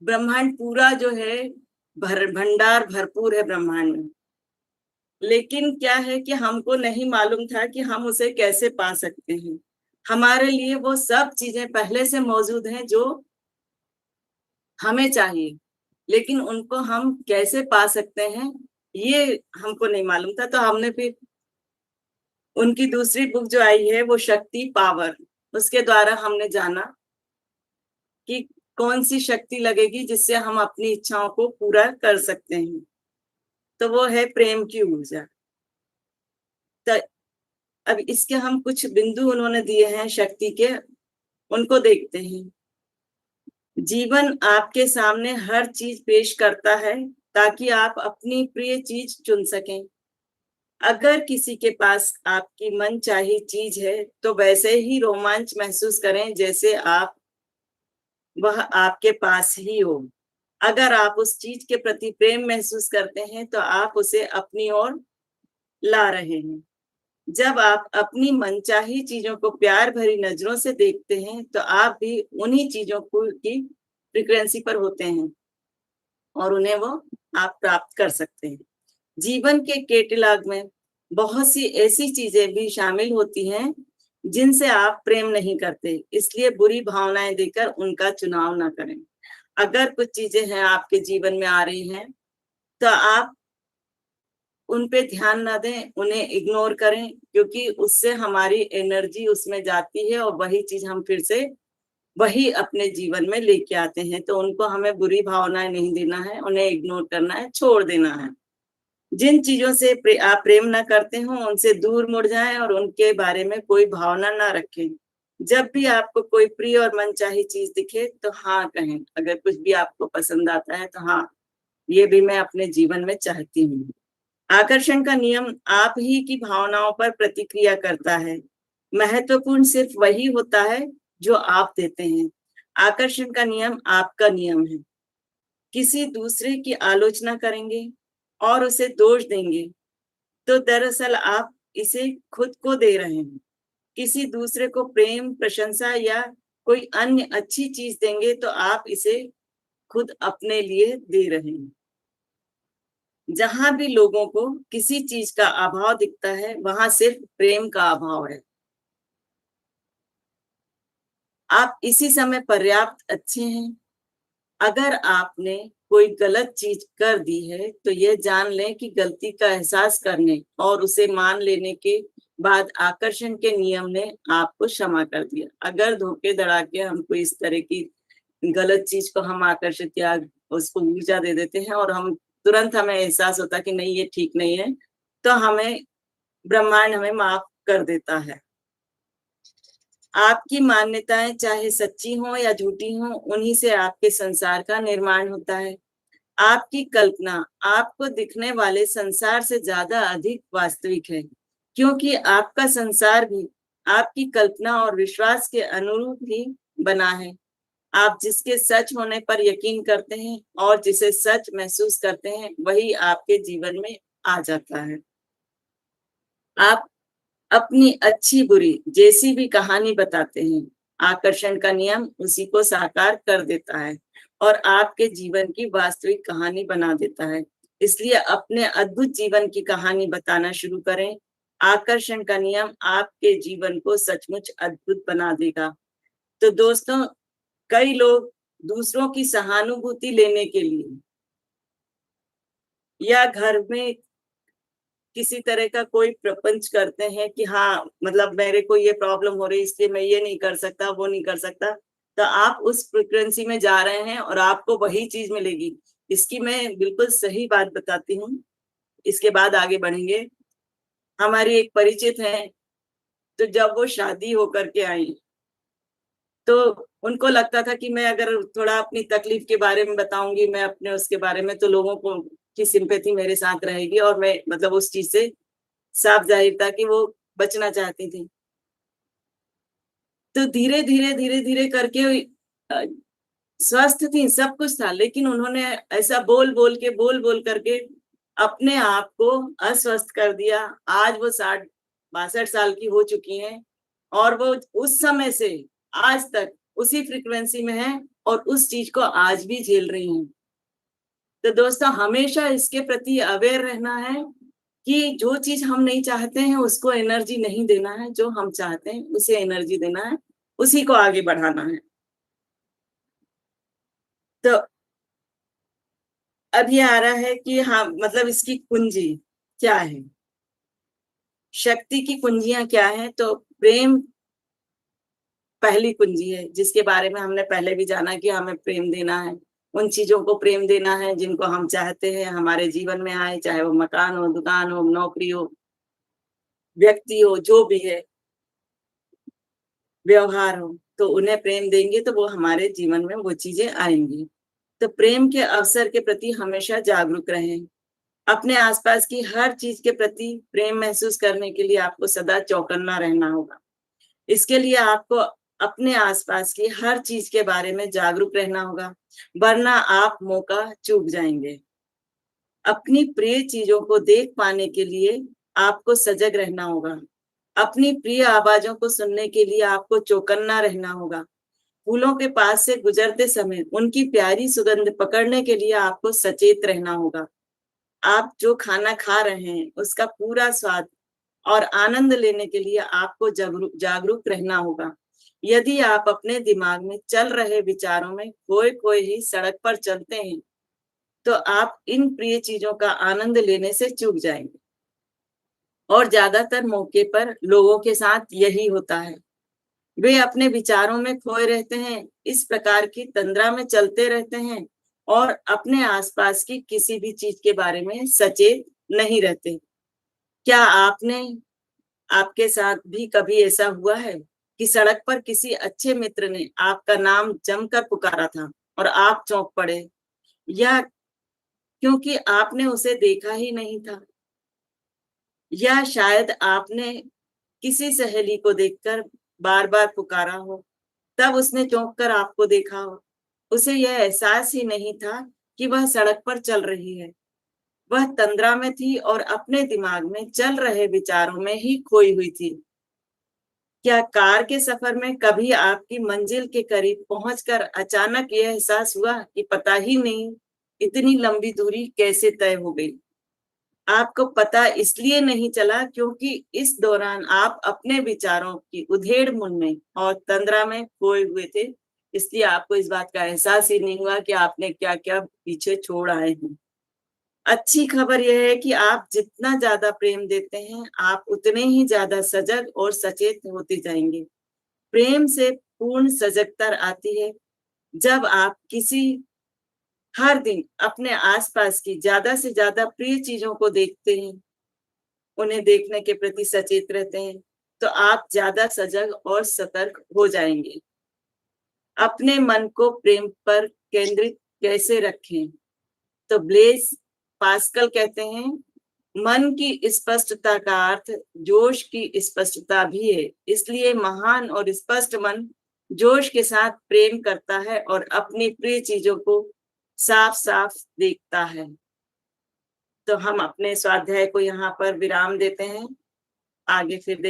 ब्रह्मांड पूरा जो है भंडार भरपूर है ब्रह्मांड में। लेकिन क्या है कि हमको नहीं मालूम था कि हम उसे कैसे पा सकते हैं। हमारे लिए वो सब चीजें पहले से मौजूद हैं जो हमें चाहिए, लेकिन उनको हम कैसे पा सकते हैं ये हमको नहीं मालूम था। तो हमने फिर उनकी दूसरी बुक जो आई है वो शक्ति पावर, उसके द्वारा हमने जाना कि कौन सी शक्ति लगेगी जिससे हम अपनी इच्छाओं को पूरा कर सकते हैं। तो वो है प्रेम की ऊर्जा। तो अब इसके हम कुछ बिंदु उन्होंने दिए हैं शक्ति के, उनको देखते हैं। जीवन आपके सामने हर चीज पेश करता है ताकि आप अपनी प्रिय चीज चुन सकें। अगर किसी के पास आपकी मनचाही चीज है तो वैसे ही रोमांच महसूस करें जैसे आप वह आपके पास ही हो। अगर आप उस चीज के प्रति प्रेम महसूस करते हैं तो आप उसे अपनी ओर ला रहे हैं। जब आप अपनी मनचाही चीजों को प्यार भरी नजरों से देखते हैं तो आप भी उन्हीं चीजों की फ्रीक्वेंसी पर होते हैं और उन्हें वो आप प्राप्त कर सकते हैं। जीवन के कैटलॉग में बहुत सी ऐसी चीजें भी शामिल होती हैं जिनसे आप प्रेम नहीं करते, इसलिए बुरी भावनाएं देकर उनका चुनाव ना करें। अगर कुछ चीजें हैं आपके जीवन में आ रही हैं तो आप उन पे ध्यान ना दें, उन्हें इग्नोर करें, क्योंकि उससे हमारी एनर्जी उसमें जाती है और वही चीज हम फिर से वही अपने जीवन में लेके आते हैं। तो उनको हमें बुरी भावनाएं नहीं देना है, उन्हें इग्नोर करना है, छोड़ देना है। जिन चीजों से आप प्रेम ना करते हो उनसे दूर मुड़ जाएं और उनके बारे में कोई भावना ना रखें। जब भी आपको कोई प्रिय और मनचाही चीज दिखे तो हाँ कहें। अगर कुछ भी आपको पसंद आता है तो हाँ, ये भी मैं अपने जीवन में चाहती हूँ। आकर्षण का नियम आप ही की भावनाओं पर प्रतिक्रिया करता है। महत्वपूर्ण सिर्फ वही होता है जो आप देते हैं। आकर्षण का नियम आपका नियम है। किसी दूसरे की आलोचना करेंगे और उसे दोष देंगे तो दरअसल आप इसे खुद को दे रहे हैं। किसी दूसरे को प्रेम, प्रशंसा या कोई अन्य अच्छी चीज देंगे तो आप इसे खुद अपने लिए दे रहे हैं। जहां भी लोगों को किसी चीज का अभाव दिखता है वहां सिर्फ प्रेम का अभाव है। आप इसी समय पर्याप्त अच्छे हैं। अगर आपने कोई गलत चीज कर दी है तो ये जान लें कि गलती का एहसास करने और उसे मान लेने के बाद आकर्षण के नियम ने आपको क्षमा कर दिया। अगर धोखे धड़ा के हमको इस तरह की गलत चीज को हम आकर्षित या उसको ऊर्जा दे देते हैं और हम तुरंत हमें एहसास होता है कि नहीं ये ठीक नहीं है, तो हमें ब्रह्मांड हमें माफ कर देता है। आपकी मान्यताएं चाहे सच्ची हो या झूठी हो, उन्हीं से आपके संसार का निर्माण होता है। आपकी कल्पना आपको दिखने वाले संसार से ज्यादा अधिक वास्तविक है, क्योंकि आपका संसार भी आपकी कल्पना और विश्वास के अनुरूप ही बना है। आप जिसके सच होने पर यकीन करते हैं और जिसे सच महसूस करते हैं वही आपके जीवन में आ जाता है। आप अपनी अच्छी बुरी जैसी भी कहानी बताते हैं, आकर्षण का नियम उसी को साकार कर देता है और आपके जीवन की वास्तविक कहानी बना देता है। इसलिए अपने अद्भुत जीवन की कहानी बताना शुरू करें। आकर्षण का नियम आपके जीवन को सचमुच अद्भुत बना देगा। तो दोस्तों, कई लोग दूसरों की सहानुभूति लेने के लिए या घर में किसी तरह का कोई प्रपंच करते हैं कि हाँ, मतलब मेरे को ये प्रॉब्लम हो रही है इसलिए मैं ये नहीं कर सकता, वो नहीं कर सकता, तो आप उस फ्रीक्वेंसी में जा रहे हैं और आपको वही चीज मिलेगी। इसकी मैं बिल्कुल सही बात बताती हूँ, इसके बाद आगे बढ़ेंगे। हमारी एक परिचित है, तो जब वो शादी होकर के आई तो उनको लगता था कि मैं अगर थोड़ा अपनी तकलीफ के बारे में बताऊंगी, मैं अपने उसके बारे में, तो लोगों को की सिंपैथी मेरे साथ रहेगी और मैं मतलब उस चीज से साफ जाहिर था कि वो बचना चाहती थी। तो धीरे धीरे धीरे धीरे करके अ, स्वस्थ थी, सब कुछ था, लेकिन उन्होंने ऐसा बोल बोल करके अपने आप को अस्वस्थ कर दिया। आज वो 60-62 साल की हो चुकी हैं और वो उस समय से आज तक उसी फ्रीक्वेंसी में हैं और उस चीज को आज भी झेल रही हैं। तो दोस्तों हमेशा इसके प्रति अवेयर रहना है कि जो चीज हम नहीं चाहते हैं उसको एनर्जी नहीं देना है, जो हम चाहते हैं उसे एनर्जी देना है, उसी को आगे बढ़ाना है। तो अब ये आ रहा है कि हाँ मतलब इसकी कुंजी क्या है, शक्ति की कुंजियां क्या है। तो प्रेम पहली कुंजी है, जिसके बारे में हमने पहले भी जाना कि हमें प्रेम देना है, उन चीजों को प्रेम देना है जिनको हम चाहते हैं हमारे जीवन में आए, चाहे वो मकान हो, दुकान हो, नौकरी हो, व्यक्ति हो, जो भी है, व्यवहार हो, तो उन्हें प्रेम देंगे तो वो हमारे जीवन में वो चीजें आएंगी। तो प्रेम के अवसर के प्रति हमेशा जागरूक रहें। अपने आसपास की हर चीज के प्रति प्रेम महसूस करने के लिए आपको सदा चौकन्ना रहना होगा। इसके लिए आपको अपने आसपास की हर चीज के बारे में जागरूक रहना होगा, वरना आप मौका चूक जाएंगे। अपनी प्रिय चीजों को देख पाने के लिए आपको सजग रहना होगा। अपनी प्रिय आवाजों को सुनने के लिए आपको चौकन्ना रहना होगा। फूलों के पास से गुजरते समय उनकी प्यारी सुगंध पकड़ने के लिए आपको सचेत रहना होगा। आप जो खाना खा रहे हैं उसका पूरा स्वाद और आनंद लेने के लिए आपको जागरूक रहना होगा। यदि आप अपने दिमाग में चल रहे विचारों में खोए-खोए ही सड़क पर चलते हैं, तो आप इन प्रिय चीजों का आनंद लेने से चूक जाएँगे। और ज्यादातर मौके पर लोगों के साथ यही होता है। वे अपने विचारों में खोए रहते हैं, इस प्रकार की तंद्रा में चलते रहते हैं और अपने आसपास की किसी भी चीज के बारे में सचेत नहीं रहते। क्या आपके साथ भी कभी ऐसा हुआ है कि सड़क पर किसी अच्छे मित्र ने आपका नाम जमकर पुकारा था और आप चौंक पड़े, या क्योंकि आपने उसे देखा ही नहीं था, या शायद आपने किसी सहेली को देखकर बार-बार पुकारा हो, तब उसने चौंक कर आपको देखा हो। उसे यह एहसास ही नहीं था कि वह सड़क पर चल रही है। वह तंद्रा में थी और अपने दिमाग में चल रहे विचारों में ही खोई हुई थी। क्या कार के सफर में कभी आपकी मंजिल के करीब पहुंचकर अचानक यह एहसास हुआ कि पता ही नहीं इतनी लंबी दूरी कैसे तय हो गई? आपको पता इसलिए नहीं चला क्योंकि इस दौरान आप अपने विचारों की उधेड़-बुन में और तंद्रा में खोए हुए थे, इसलिए आपको इस बात का एहसास ही नहीं हुआ कि आपने क्या-क्या पीछे छोड़ आए हैं। अच्छी खबर यह है कि आप जितना ज़्यादा प्रेम देते हैं, आप उतने ही ज़्यादा सजग और सचेत होते जाएँगे। प्रेम से पूर्ण सजगता आती है, जब आप किसी हर दिन अपने आस-पास की ज़्यादा से ज़्यादा प्रिय चीज़ों को देखते हैं, उन्हें देखने के प्रति सचेत रहते हैं, तो आप ज़्यादा सजग और सतर्क हो जाएँगे। अपने मन को प्रेम पर केंद्रित कैसे रखें? तो ब्लेस पास्कल कहते हैं, मन की स्पष्टता का अर्थ जोश की स्पष्टता भी है। इसलिए महान और स्पष्ट मन जोश के साथ प्रेम करता है और अपनी प्रिय चीज़ों को साफ-साफ देखता है। तो हम अपने स्वाध्याय को यहाँ पर विराम देते हैं। आगे फिर